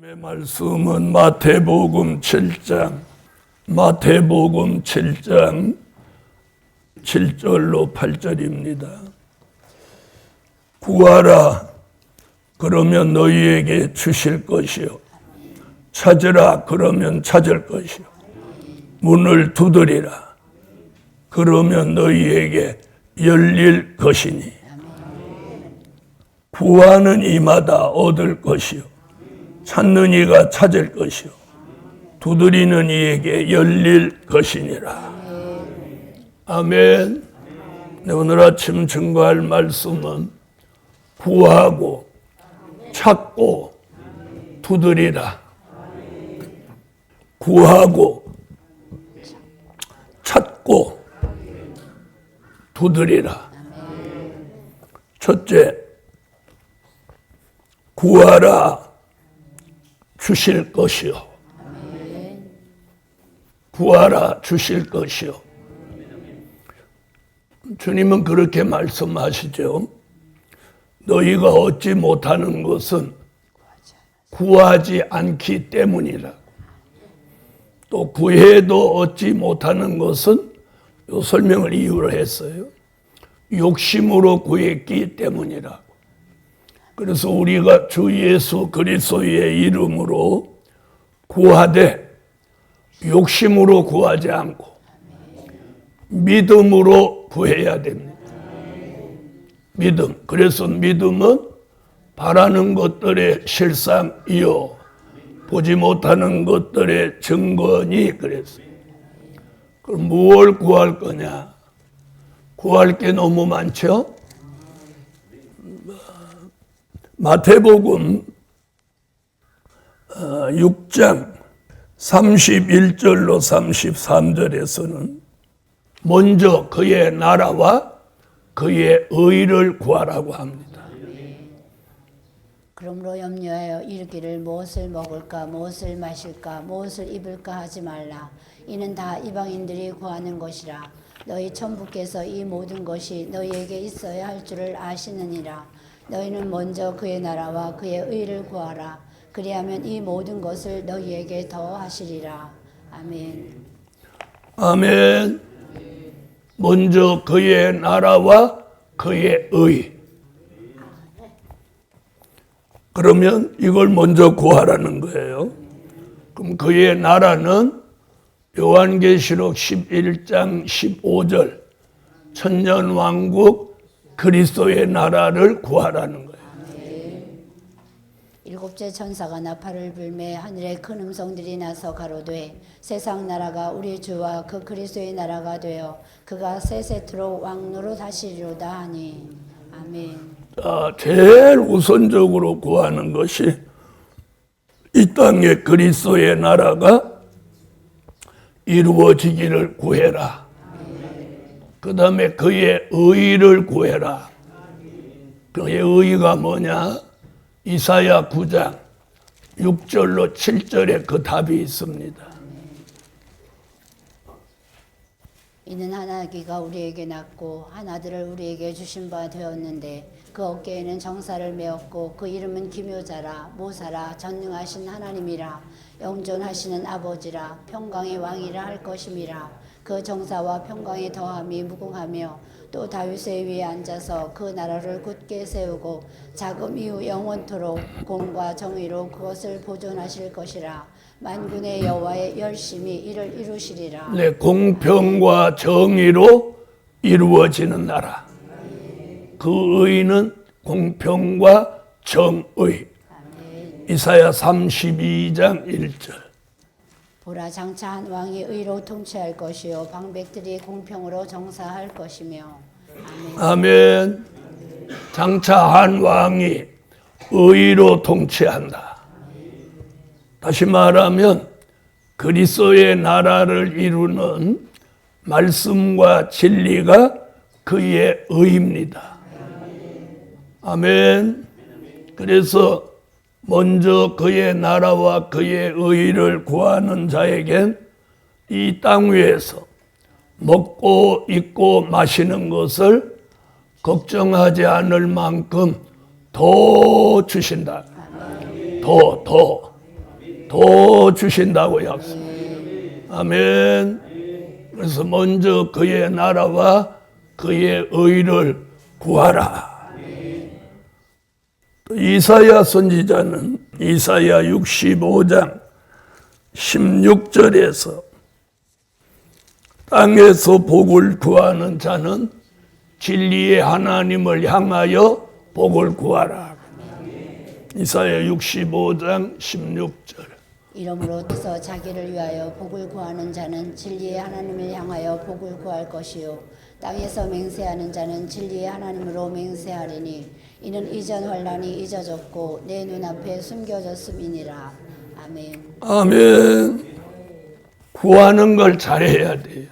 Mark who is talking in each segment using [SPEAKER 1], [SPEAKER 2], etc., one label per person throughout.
[SPEAKER 1] 하나님의 말씀은 마태복음 7장 7절로 8절입니다. 구하라, 그러면 너희에게 주실 것이요. 찾으라, 그러면 찾을 것이요. 문을 두드리라, 그러면 너희에게 열릴 것이니. 구하는 이마다 얻을 것이요, 찾는 이가 찾을 것이요, 두드리는 이에게 열릴 것이니라. 아멘. 오늘 아침 증거할 말씀은 구하고 찾고 두드리라. 구하고 찾고 두드리라. 첫째, 구하라, 주실 것이요. 구하라, 주실 것이요. 주님은 그렇게 말씀하시죠. 너희가 얻지 못하는 것은 구하지 않기 때문이라. 또 구해도 얻지 못하는 것은 요 설명을 이유로 했어요. 욕심으로 구했기 때문이라. 그래서 우리가 주 예수 그리스도의 이름으로 구하되 욕심으로 구하지 않고 믿음으로 구해야 됩니다. 믿음. 그래서 믿음은 바라는 것들의 실상이요 보지 못하는 것들의 증거니. 그랬어요. 그럼 무엇을 구할 거냐? 구할 게 너무 많죠? 마태복음 6장 31절로 33절에서는 먼저 그의 나라와 그의 의를 구하라고 합니다.
[SPEAKER 2] 그러므로 염려하여 이르기를 무엇을 먹을까, 무엇을 마실까, 무엇을 입을까 하지 말라. 이는 다 이방인들이 구하는 것이라. 너희 천부께서 이 모든 것이 너희에게 있어야 할 줄을 아시느니라. 너희는 먼저 그의 나라와 그의 의를 구하라. 그리하면 이 모든 것을 너희에게 더하시리라. 아멘.
[SPEAKER 1] 아멘. 먼저 그의 나라와 그의 의. 그러면 이걸 먼저 구하라는 거예요. 그럼 그의 나라는 요한계시록 11장 15절 천년왕국 그리스도의 나라를 구하라는 거예요.
[SPEAKER 2] 일곱째 천사가 나팔을 불매 하늘에 큰 음성들이 나서 가로되 세상 나라가 우리 주와 그 그리스도의 나라가 되어 그가 세세토록 왕노릇 하시리로다 하니. 아멘.
[SPEAKER 1] 제일 우선적으로 구하는 것이 이 땅에 그리스도의 나라가 이루어지기를 구해라. 그 다음에 그의 의를 구해라. 그의 의가 뭐냐? 이사야 9장 6절로 7절에 그 답이 있습니다.
[SPEAKER 2] 이는 한 아기가 우리에게 낳고 한 아들을 우리에게 주신 바 되었는데 그 어깨에는 정사를 메었고 그 이름은 기묘자라 모사라 전능하신 하나님이라 영존하시는 아버지라 평강의 왕이라 할 것임이라. 그 정사와 평강의 더함이 무궁하며 또 다윗의 위에 앉아서 그 나라를 굳게 세우고 자금 이후 영원토록 공과 정의로 그것을 보존하실 것이라. 만군의 여호와의 열심히 이를 이루시리라.
[SPEAKER 1] 네, 공평과 정의로 이루어지는 나라. 그 의는 공평과 정의. 이사야 32장 1절.
[SPEAKER 2] 보라, 장차 한 왕이 의로 통치할 것이요 방백들이 공평으로 정사할 것이며.
[SPEAKER 1] 아멘. 장차 한 왕이 의로 통치한다. 다시 말하면 그리스도의 나라를 이루는 말씀과 진리가 그의 의입니다. 아멘. 그래서 먼저 그의 나라와 그의 의를 구하는 자에겐 이 땅 위에서 먹고 입고 마시는 것을 걱정하지 않을 만큼 더 주신다. 더. 더 주신다고 약속. 아멘. 그래서 먼저 그의 나라와 그의 의를 구하라. 또 이사야 선지자는 이사야 65장 16절에서 땅에서 복을 구하는 자는 진리의 하나님을 향하여 복을 구하라. 이사야 65장 16절.
[SPEAKER 2] 이러므로 뜻서 자기를 위하여 복을 구하는 자는 진리의 하나님을 향하여 복을 구할 것이요 땅에서 맹세하는 자는 진리의 하나님으로 맹세하리니 이는 이전 환난이 잊어졌고 내 눈앞에 숨겨졌음이니라. 아멘.
[SPEAKER 1] 아멘. 구하는 걸 잘해야 돼요.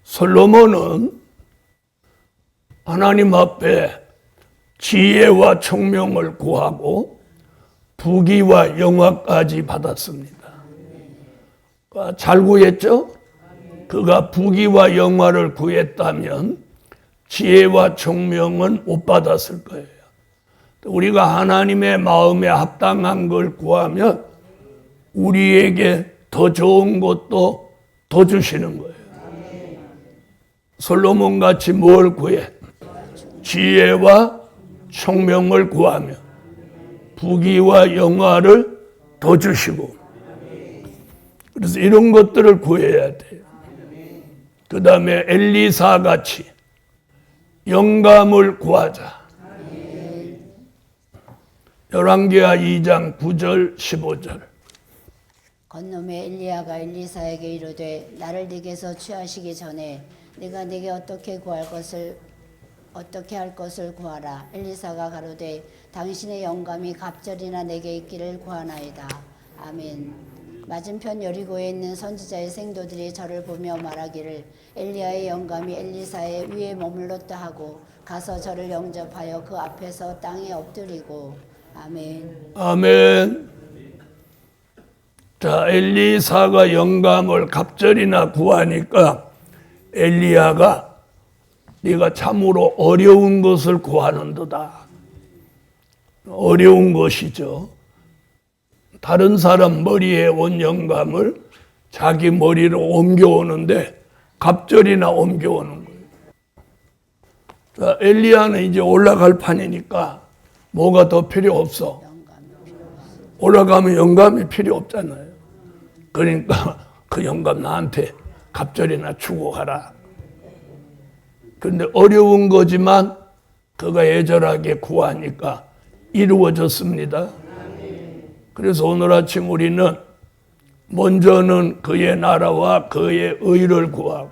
[SPEAKER 1] 솔로몬은 하나님 앞에 지혜와 총명을 구하고 부귀와 영화까지 받았습니다. 잘 구했죠? 그가 부귀와 영화를 구했다면 지혜와 총명은 못 받았을 거예요. 우리가 하나님의 마음에 합당한 걸 구하면 우리에게 더 좋은 것도 더 주시는 거예요. 솔로몬 같이 뭘 구해? 지혜와 총명을 구하며 부귀와 영화를 더 주시고, 그래서 이런 것들을 구해야 돼요. 그 다음에 엘리사 같이 영감을 구하자. 열왕기하 2장 9절 15절.
[SPEAKER 2] 건너매 엘리야가 엘리사에게 이르되 나를 네게서 취하시기 전에 네가 네게 어떻게 할 것을 구하라. 엘리사가 가로되 당신의 영감이 갑절이나 내게 있기를 구하나이다. 아멘. 맞은편 여리고에 있는 선지자의 생도들이 저를 보며 말하기를 엘리야의 영감이 엘리사의 위에 머물렀다 하고 가서 저를 영접하여 그 앞에서 땅에 엎드리고. 아멘.
[SPEAKER 1] 아멘. 자, 엘리사가 영감을 갑절이나 구하니까 엘리야가 네가 참으로 어려운 것을 구하는도다. 어려운 것이죠. 다른 사람 머리에 온 영감을 자기 머리로 옮겨오는데 갑절이나 옮겨오는 거예요. 자, 엘리야는 이제 올라갈 판이니까 뭐가 더 필요 없어. 올라가면 영감이 필요 없잖아요. 그러니까 그 영감 나한테 갑절이나 주고 가라. 그런데 어려운 거지만 그가 애절하게 구하니까 이루어졌습니다. 그래서 오늘 아침 우리는 먼저는 그의 나라와 그의 의를 구하고,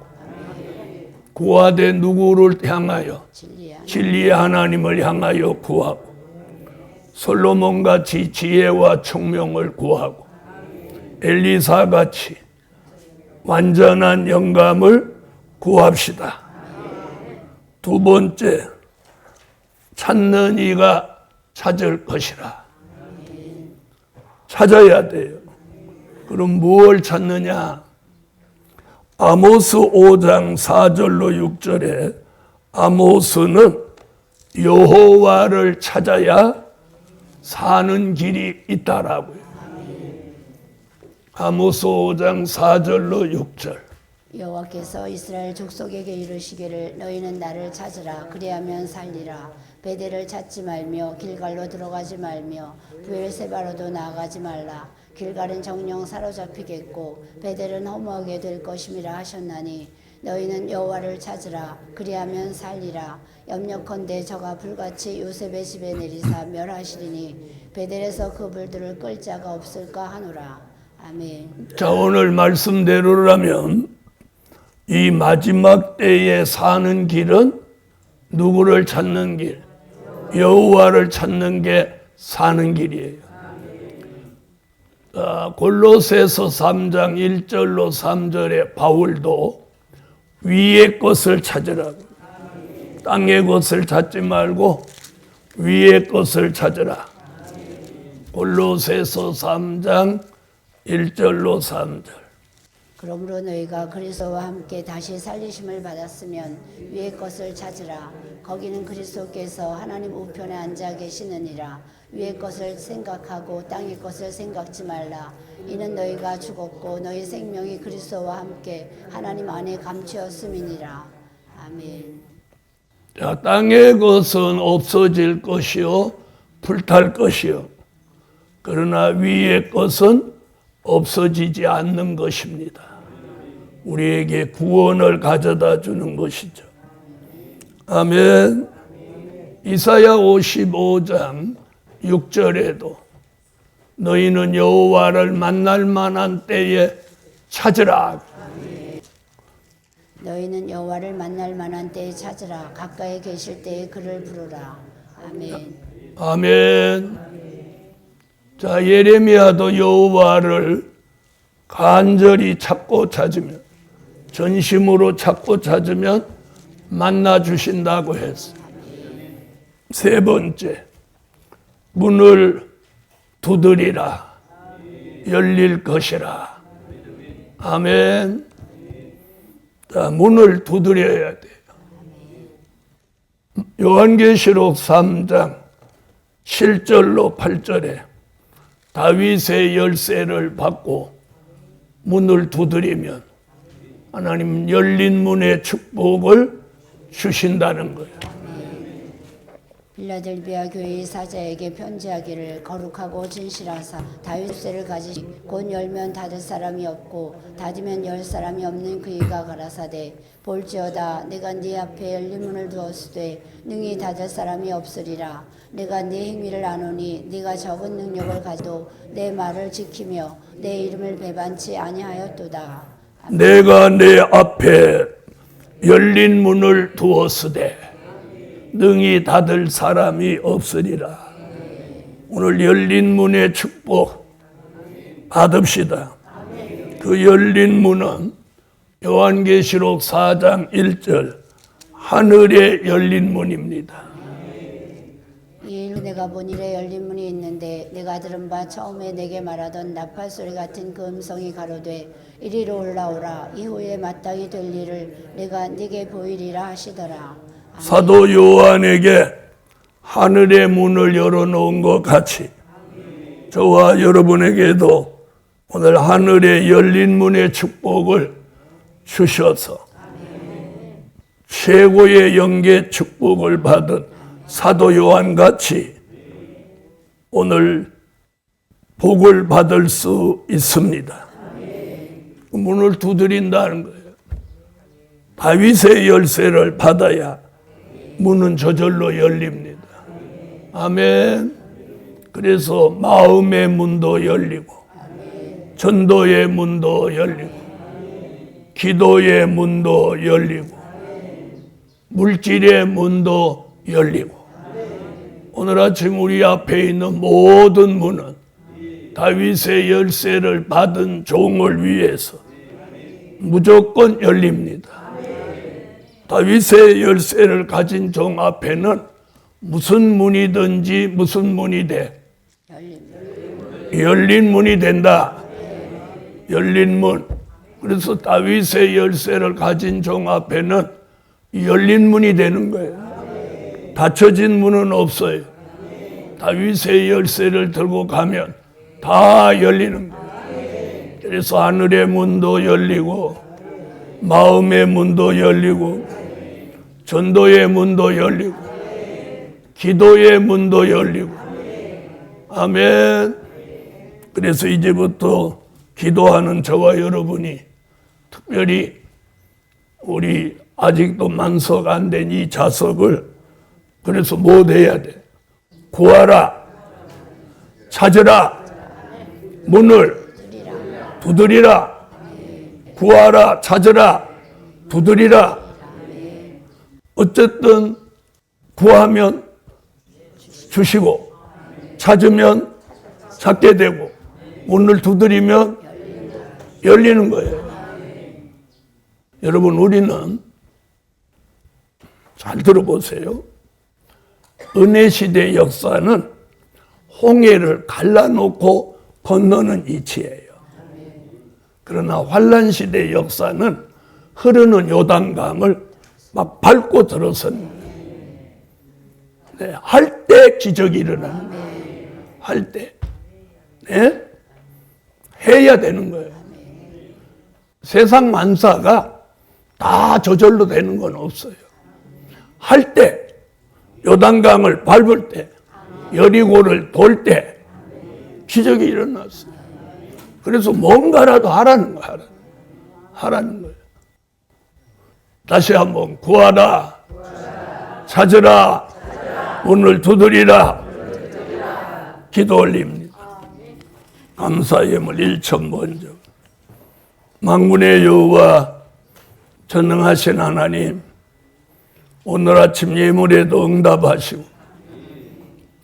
[SPEAKER 1] 구하되 누구를 향하여? 진리의 하나님을 향하여 구하고, 솔로몬같이 지혜와 총명을 구하고, 엘리사같이 완전한 영감을 구합시다. 두 번째, 찾는 이가 찾을 것이라. 찾아야 돼요. 그럼 무엇을 찾느냐? 아모스 5장 4절로 6절에 아모스는 여호와를 찾아야 사는 길이 있다라고요. 아모스 5장 4절로 6절.
[SPEAKER 2] 여호와께서 이스라엘 족속에게 이르시기를 너희는 나를 찾으라. 그리하면 살리라. 베델을 찾지 말며 길갈로 들어가지 말며 브엘세바로도 나아가지 말라. 길갈은 정령 사로잡히겠고 베델은 허무하게 될 것임이라 하셨나니 너희는 여호와를 찾으라. 그리하면 살리라. 염려컨대 저가 불같이 요셉의 집에 내리사 멸하시리니 베델에서 그 불들을 끌 자가 없을까 하노라. 아멘.
[SPEAKER 1] 자, 오늘 말씀대로라면 이 마지막 때에 사는 길은 누구를 찾는 길? 여호와를 찾는 게 사는 길이에요. 골로새서 3장 1절로 3절에 바울도 위의 것을 찾으라고, 땅의 것을 찾지 말고 위의 것을 찾으라. 골로새서 3장 1절로 3절.
[SPEAKER 2] 그러므로 너희가 그리스도와 함께 다시 살리심을 받았으면 위의 것을 찾으라. 거기는 그리스도께서 하나님 우편에 앉아 계시느니라. 위의 것을 생각하고 땅의 것을 생각지 말라. 이는 너희가 죽었고 너희 생명이 그리스도와 함께 하나님 안에 감추었음이니라. 아멘.
[SPEAKER 1] 자, 땅의 것은 없어질 것이요 불탈 것이요 그러나 위의 것은 없어지지 않는 것입니다. 우리에게 구원을 가져다 주는 것이죠. 아멘. 이사야 55장 6절에도 너희는 여호와를 만날 만한 때에 찾으라.
[SPEAKER 2] 너희는 여호와를 만날 만한 때에 찾으라. 가까이 계실 때에 그를 부르라. 아멘.
[SPEAKER 1] 아멘. 자, 예레미야도 여호와를 간절히 찾고 찾으면, 전심으로 찾고 찾으면 만나 주신다고 했어. 세 번째, 문을 두드리라. 열릴 것이라. 아멘. 자, 문을 두드려야 돼요. 요한계시록 3장 7절로 8절에 다윗의 열쇠를 받고 문을 두드리면 하나님 열린 문의 축복을 주신다는 거예요.
[SPEAKER 2] 빌라델비아 교회의 사자에게 편지하기를 거룩하고 진실하사 다윗세를 가지시 곧 열면 닫을 사람이 없고 닫으면 열 사람이 없는 그이가 가라사대 볼지어다 내가 네 앞에 열린 문을 두었으되 능히 닫을 사람이 없으리라. 내가 네 행위를 아노니 네가 적은 능력을 가지도 내 말을 지키며 내 이름을 배반치 아니하였도다.
[SPEAKER 1] 내가 내 앞에 열린 문을 두었으되 능히 닫을 사람이 없으리라. 오늘 열린 문의 축복 받읍시다. 그 열린 문은 요한계시록 4장 1절 하늘에 열린 문입니다.
[SPEAKER 2] 이일로 내가 본 이래 열린 문이 있는데 내가 들은 바 처음에 내게 말하던 나팔 소리 같은 그 음성이 가로되 이리로 올라오라. 이후에 마땅히 될 일을 내가 네게 보이리라 하시더라.
[SPEAKER 1] 사도 요한에게 하늘의 문을 열어놓은 것 같이 저와 여러분에게도 오늘 하늘의 열린 문의 축복을 주셔서 최고의 영계 축복을 받은 사도 요한같이 오늘 복을 받을 수 있습니다. 문을 두드린다는 거예요. 다윗의 열쇠를 받아야 문은 저절로 열립니다. 아멘. 그래서 마음의 문도 열리고 전도의 문도 열리고 기도의 문도 열리고 물질의 문도 열리고 오늘 아침 우리 앞에 있는 모든 문은 다윗의 열쇠를 받은 종을 위해서 무조건 열립니다. 다윗의 열쇠를 가진 종 앞에는 무슨 문이든지 무슨 문이 돼? 열린 문이 된다. 열린 문. 그래서 다윗의 열쇠를 가진 종 앞에는 열린 문이 되는 거예요. 닫혀진 문은 없어요. 다윗의 열쇠를 들고 가면 다 열리는 거예요. 그래서 하늘의 문도 열리고 마음의 문도 열리고 전도의 문도 열리고 기도의 문도 열리고 아멘. 그래서 이제부터 기도하는 저와 여러분이 특별히 우리 아직도 만석 안 된 이 자석을 그래서 못 해야 돼. 구하라, 찾으라, 문을 두드리라. 구하라, 찾으라, 두드리라. 어쨌든 구하면 주시고 찾으면 찾게 되고 문을 두드리면 열리는 거예요. 여러분, 우리는 잘 들어보세요. 은혜 시대 역사는 홍해를 갈라놓고 건너는 이치예요. 그러나 환란 시대의 역사는 흐르는 요단강을 막 밟고 들어선 할 때 기적이 일어나는 거예요. 할 때. 네? 해야 되는 거예요. 세상 만사가 다 저절로 되는 건 없어요. 할 때, 요단강을 밟을 때, 여리고를 돌 때 기적이 일어났어요. 그래서 뭔가라도 하라는 거야. 하라는 거예요. 다시 한번 구하라, 찾으라, 문을 두드리라. 기도 올립니다. 감사의 예물 1천 번째. 만군의 여호와 전능하신 하나님, 오늘 아침 예물에도 응답하시고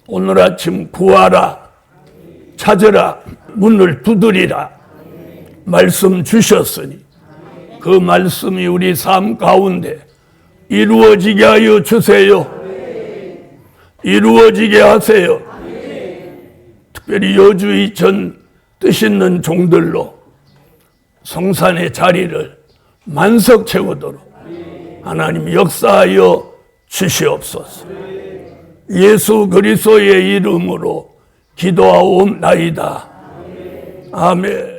[SPEAKER 1] 오늘 아침 구하라, 찾으라, 문을 두드리라 말씀 주셨으니 그 말씀이 우리 삶 가운데 이루어지게 하여 주세요. 이루어지게 하세요. 특별히 여주 이천 뜻 있는 종들로 성산의 자리를 만석 채우도록 하나님 역사하여 주시옵소서. 예수 그리스도의 이름으로 기도하옵나이다. 아멘.